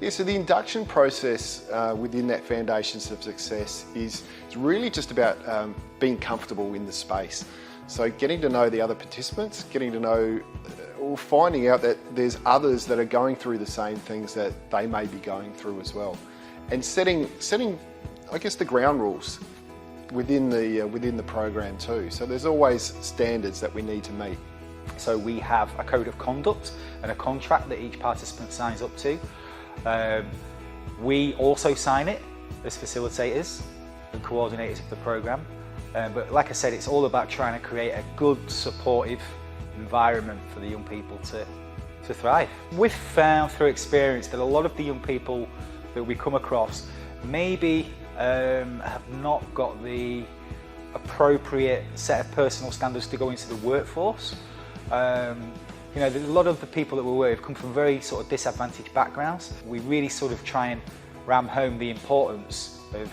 Yeah, so the induction process within that Foundations of Success is really just about being comfortable in the space. So getting to know the other participants, getting to know or finding out that there's others that are going through the same things that they may be going through as well. And setting I guess, the ground rules within the program too. So there's always standards that we need to meet. So we have a code of conduct and a contract that each participant signs up to. We also sign it as facilitators and coordinators of the program. But like I said, it's all about trying to create a good, supportive environment for the young people to thrive. We've found through experience that a lot of the young people that we come across maybe have not got the appropriate set of personal standards to go into the workforce. You know, a lot of the people that we work with come from very sort of disadvantaged backgrounds. We really sort of try and ram home the importance of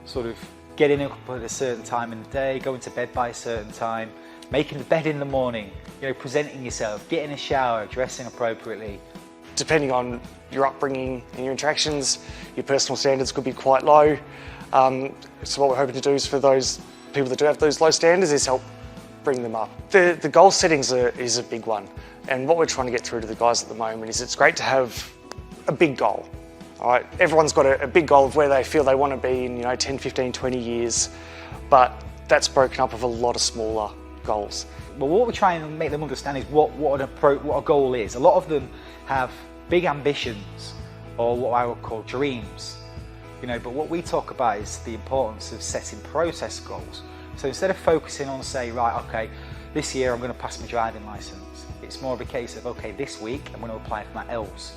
sort of getting up at a certain time in the day, going to bed by a certain time, making the bed in the morning, you know, presenting yourself, getting a shower, dressing appropriately. Depending on your upbringing and your interactions, your personal standards could be quite low. So what we're hoping to do is for those people that do have those low standards is help bring them up. The goal settings is a big one. And what we're trying to get through to the guys at the moment is it's great to have a big goal. All right, everyone's got a big goal of where they feel they want to be in 10, 15, 20 years, but that's broken up of a lot of smaller goals. But what we try and make them understand is what a goal is. A lot of them have big ambitions, or what I would call dreams, but what we talk about is the importance of setting process goals. So instead of focusing on, say, right, okay, this year I'm going to pass my driving license, it's more of a case of, okay, this week I'm going to apply for my L's.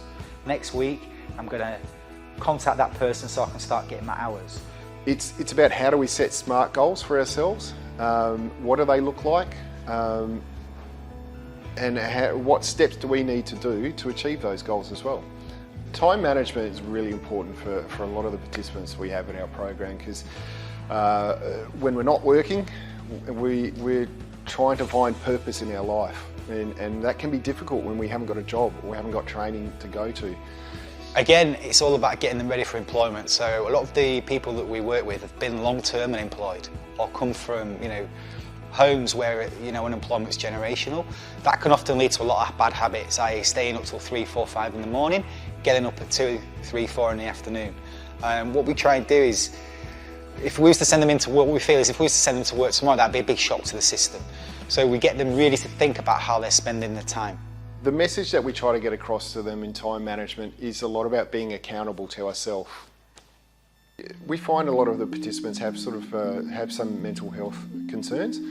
Next week I'm going to contact that person so I can start getting my hours. It's about how do we set SMART goals for ourselves, what do they look like, and what steps do we need to do to achieve those goals as well. Time management is really important for a lot of the participants we have in our program, because when we're not working, we're trying to find purpose in our life, and that can be difficult when we haven't got a job or haven't got training to go to. Again, it's all about getting them ready for employment. So a lot of the people that we work with have been long-term unemployed or come from, homes where, unemployment is generational. That can often lead to a lot of bad habits, i.e. staying up till 3, 4, 5 in the morning, getting up at 2, 3, 4 in the afternoon. What we try and do is, if we was to send them into work, what we feel is if we was to send them to work tomorrow, that'd be a big shock to the system. So we get them really to think about how they're spending their time. The message that we try to get across to them in time management is a lot about being accountable to ourselves. We find a lot of the participants have have some mental health concerns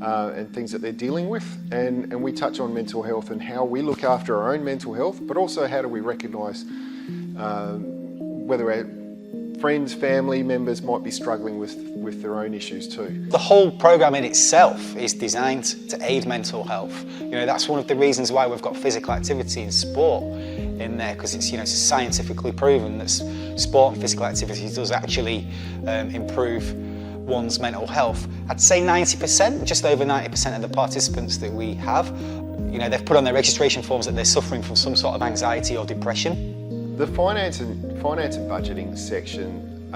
and things that they're dealing with, and we touch on mental health and how we look after our own mental health, but also how do we recognise whether our friends, family members might be struggling with their own issues too. The whole program in itself is designed to aid mental health. That's one of the reasons why we've got physical activity and sport in there, because it's it's scientifically proven that sport and physical activity does actually improve one's mental health. I'd say 90%, just over 90% of the participants that we have, they've put on their registration forms that they're suffering from some sort of anxiety or depression. The finance and budgeting section,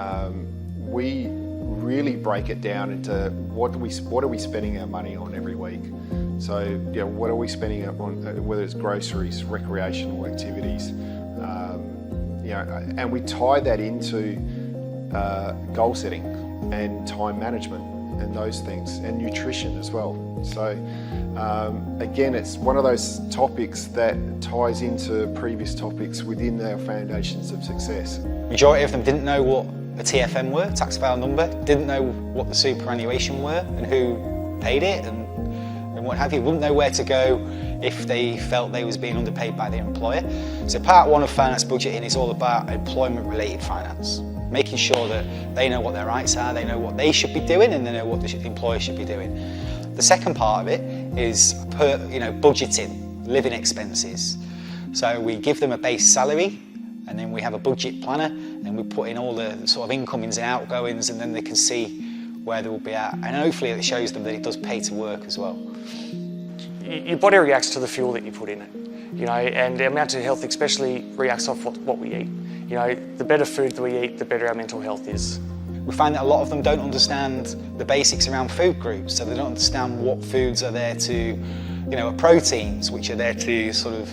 we really break it down into what are we spending our money on every week. So what are we spending on, whether it's groceries, recreational activities, and we tie that into goal setting and time management and those things, and nutrition as well. So again, it's one of those topics that ties into previous topics within our Foundations of Success. Majority of them didn't know what a TFN were, tax file number, didn't know what the superannuation were and who paid it and what have you, wouldn't know where to go if they felt they was being underpaid by their employer. So part one of finance budgeting is all about employment related finance, making sure that they know what their rights are, they know what they should be doing, and they know what the employer should be doing. The second part of it is budgeting, living expenses. So we give them a base salary, and then we have a budget planner, and we put in all the sort of incomings and outgoings, and then they can see where they will be at. And hopefully it shows them that it does pay to work as well. Your body reacts to the fuel that you put in it, and our mental health especially reacts off what we eat. You know, the better food that we eat, the better our mental health is. We find that a lot of them don't understand the basics around food groups, so they don't understand what foods are there to, you know, proteins, which are there to sort of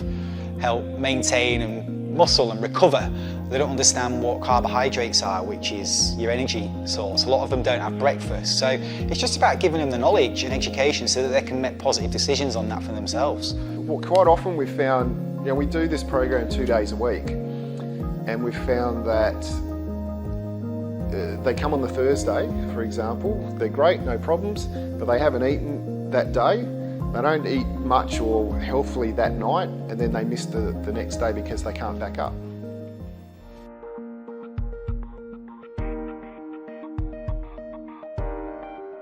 help maintain and muscle and recover. They don't understand what carbohydrates are, which is your energy source. A lot of them don't have breakfast. So it's just about giving them the knowledge and education so that they can make positive decisions on that for themselves. Well, quite often we've found, you know, we do this program 2 days a week, and we've found that they come on the Thursday, for example, they're great, no problems, but they haven't eaten that day. They don't eat much or healthily that night, and then they miss the next day because they can't back up.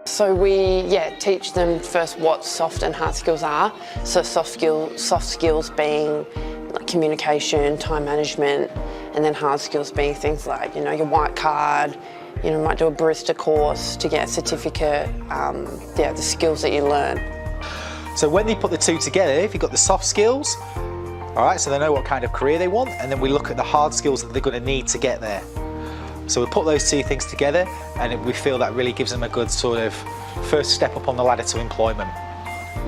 So we teach them first what soft and hard skills are. So soft skills being like communication, time management, and then hard skills being things like, you know, your white card, you know, might do a barista course to get a certificate, the skills that you learn. So when they put the two together, if you've got the soft skills, all right, so they know what kind of career they want, and then we look at the hard skills that they're going to need to get there. So we put those two things together, and we feel that really gives them a good sort of first step up on the ladder to employment.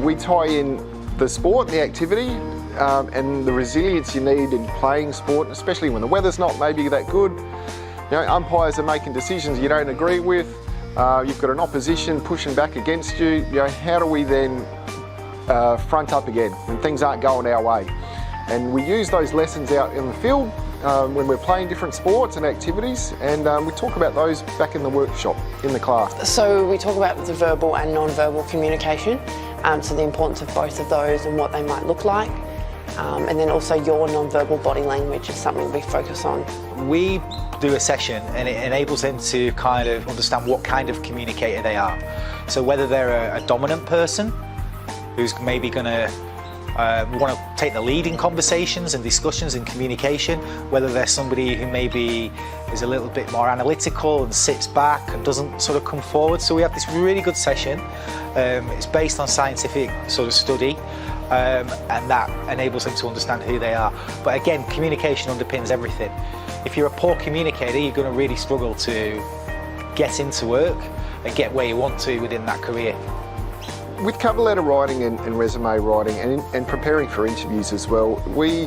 We tie in the sport, the activity, and the resilience you need in playing sport, especially when the weather's not maybe that good. You know, umpires are making decisions you don't agree with. You've got an opposition pushing back against you. You know, how do we then front up again when things aren't going our way? And we use those lessons out in the field when we're playing different sports and activities, and we talk about those back in the workshop, in the class. So we talk about the verbal and non-verbal communication, so the importance of both of those and what they might look like. And then also your non-verbal body language is something we focus on. We do a session and it enables them to kind of understand what kind of communicator they are. So whether they're a dominant person who's maybe going to want to take the lead in conversations and discussions and communication, whether they're somebody who maybe is a little bit more analytical and sits back and doesn't sort of come forward. So we have this really good session. It's based on scientific sort of study, and that enables them to understand who they are. But again, communication underpins everything. If you're a poor communicator, you're going to really struggle to get into work and get where you want to within that career. With cover letter writing and resume writing and preparing for interviews as well, we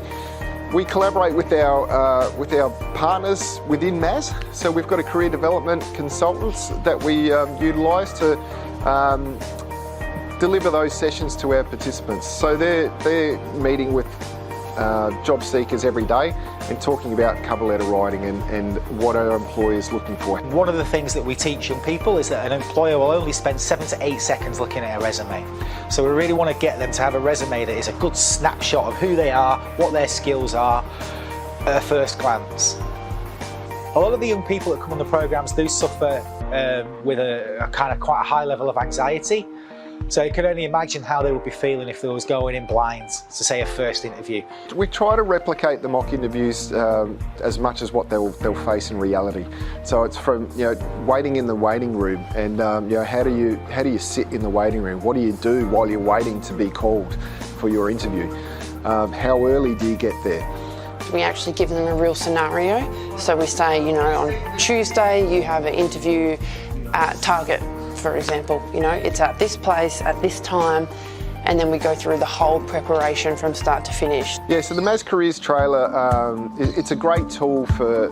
collaborate with our partners within MAS. So we've got a career development consultants that we utilise to deliver those sessions to our participants. So they're meeting with job seekers every day and talking about cover letter writing and what our employers looking for. One of the things that we teach young people is that an employer will only spend 7 to 8 seconds looking at a resume. So we really want to get them to have a resume that is a good snapshot of who they are, what their skills are at a first glance. A lot of the young people that come on the programs do suffer with a kind of quite a high level of anxiety. So you can only imagine how they would be feeling if they was going in blind to say a first interview. We try to replicate the mock interviews as much as what they'll face in reality. So it's from, you know, waiting in the waiting room and you know, how do you sit in the waiting room? What do you do while you're waiting to be called for your interview? How early do you get there? We actually give them a real scenario. So we say, you know, on Tuesday you have an interview at Target, for example. You know, it's at this place at this time, and then we go through the whole preparation from start to finish. Yeah, so the MAS Careers trailer, it's a great tool for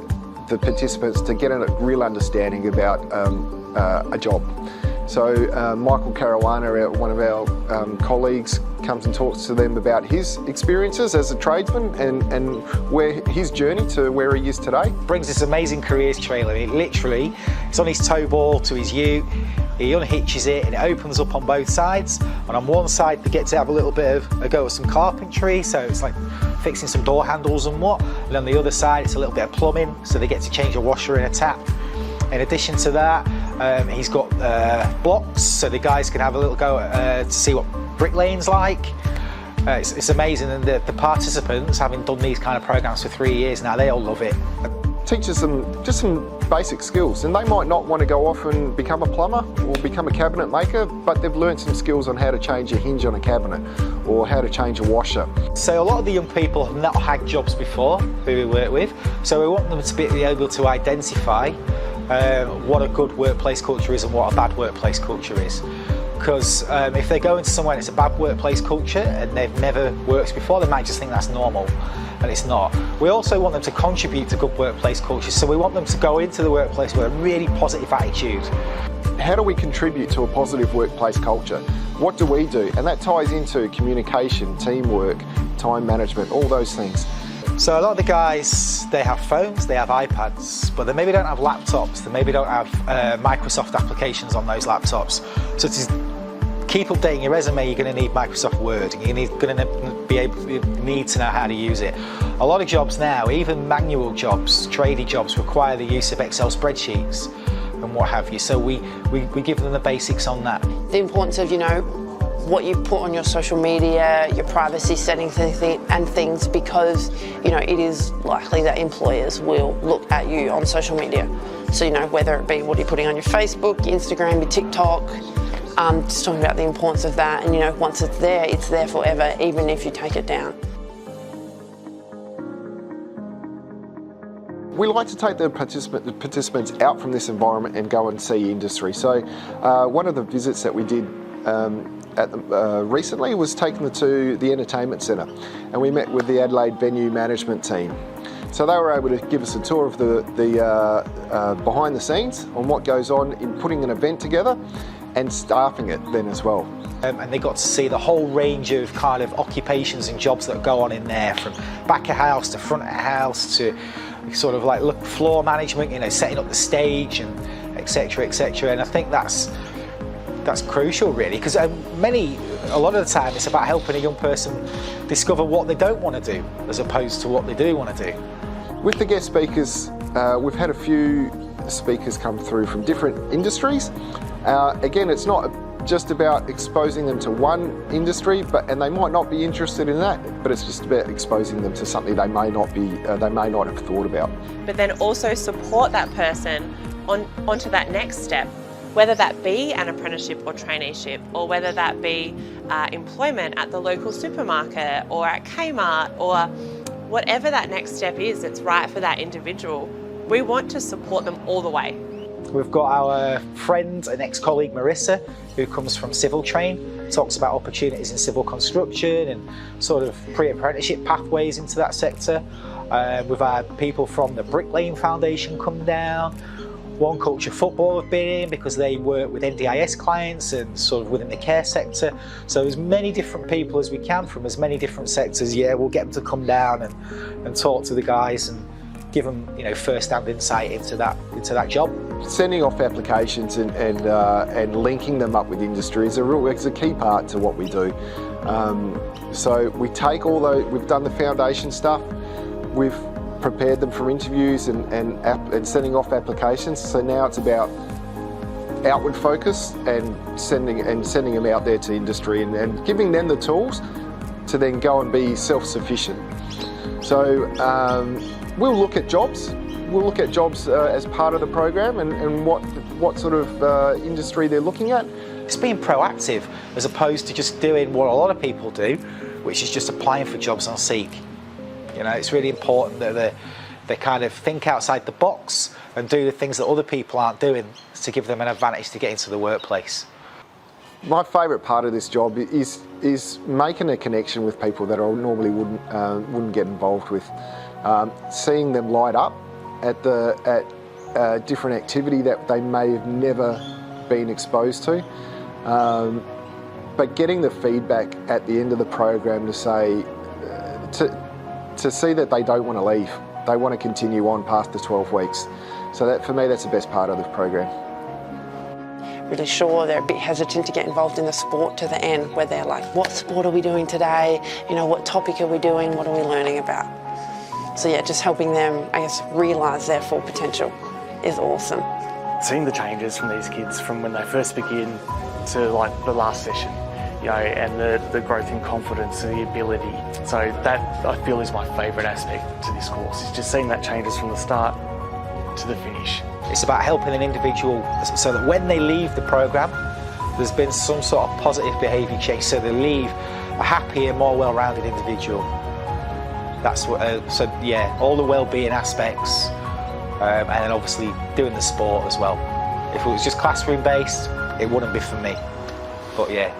the participants to get a real understanding about a job. So Michael Caruana, one of our colleagues, comes and talks to them about his experiences as a tradesman and where his journey to where he is today. Brings this amazing careers trailer. It literally, it's on his tow ball to his ute. He unhitches it and it opens up on both sides. And on one side, they get to have a little bit of a go at some carpentry, so it's like fixing some door handles and what. And on the other side, it's a little bit of plumbing, so they get to change a washer in a tap. In addition to that, he's got blocks, so the guys can have a little go to see what bricklaying's like. It's amazing, and the participants, having done these kind of programs for 3 years now, they all love it. teaches them just some basic skills, and they might not want to go off and become a plumber or become a cabinet maker, but they've learned some skills on how to change a hinge on a cabinet or how to change a washer. So a lot of the young people have not had jobs before who we work with, so we want them to be able to identify what a good workplace culture is and what a bad workplace culture is. Because if they go into somewhere and it's a bad workplace culture and they've never worked before, they might just think that's normal, and it's not. We also want them to contribute to good workplace culture, so we want them to go into the workplace with a really positive attitude. How do we contribute to a positive workplace culture? What do we do? And that ties into communication, teamwork, time management, all those things. So a lot of the guys, they have phones, they have iPads, but they maybe don't have laptops, they maybe don't have Microsoft applications on those laptops. So to keep updating your resume, you're going to need Microsoft Word. You're going to need to know how to use it. A lot of jobs now, even manual jobs, tradie jobs, require the use of Excel spreadsheets and what have you. So we give them the basics on that. The importance of, what you put on your social media, your privacy settings and things, because, it is likely that employers will look at you on social media. So, whether it be what you're putting on your Facebook, your Instagram, your TikTok, just talking about the importance of that. And, once it's there forever, even if you take it down. We like to take the participants out from this environment and go and see industry. So one of the visits that we did recently was taking them to the entertainment centre, and we met with the Adelaide venue management team. So they were able to give us a tour of the behind the scenes on what goes on in putting an event together and staffing it then as well. And they got to see the whole range of kind of occupations and jobs that go on in there, from back of house to front of house to sort of like floor management, setting up the stage and etc. And I think that's crucial really, because a lot of the time it's about helping a young person discover what they don't want to do as opposed to what they do want to do. With the guest speakers, we've had a few speakers come through from different industries. Again, it's not just about exposing them to one industry, and they might not be interested in that, but it's just about exposing them to something they may not have thought about. But then also support that person onto that next step, whether that be an apprenticeship or traineeship, or whether that be employment at the local supermarket or at Kmart, or whatever that next step is that's right for that individual. We want to support them all the way. We've got our friend and ex-colleague Marissa, who comes from Civil Train, talks about opportunities in civil construction and sort of pre-apprenticeship pathways into that sector. We've had people from the Brick Lane Foundation come down. One Culture Football have been in because they work with NDIS clients and sort of within the care sector. So as many different people as we can from as many different sectors, we'll get them to come down and talk to the guys and give them, first-hand insight into that job. Sending off applications and linking them up with industry is a key part to what we do. So we take all those, we've done the foundation stuff, we've prepared them for interviews and sending off applications. So now it's about outward focus and sending them out there to industry and giving them the tools to then go and be self-sufficient. So we'll look at jobs. We'll look at jobs as part of the program and what sort of industry they're looking at. It's being proactive as opposed to just doing what a lot of people do, which is just applying for jobs on Seek. It's really important that they kind of think outside the box and do the things that other people aren't doing to give them an advantage to get into the workplace. My favourite part of this job is making a connection with people that I normally wouldn't get involved with. Seeing them light up at different activity that they may have never been exposed to, but getting the feedback at the end of the program to say to see that they don't want to leave, they want to continue on past the 12 weeks. So that for me, that's the best part of the program. Really sure they're a bit hesitant to get involved in the sport to the end, where they're like, what sport are we doing today? What topic are we doing? What are we learning about? So just helping them, realise their full potential is awesome. Seeing the changes from these kids from when they first begin to the last session, and the growth in confidence and the ability. So that I feel is my favourite aspect to this course, is just seeing that changes from the start to the finish. It's about helping an individual so that when they leave the programme, there's been some sort of positive behaviour change, so they leave a happier, more well-rounded individual. That's what, so yeah, all the well-being aspects, and then obviously doing the sport as well. If it was just classroom-based, it wouldn't be for me, but yeah.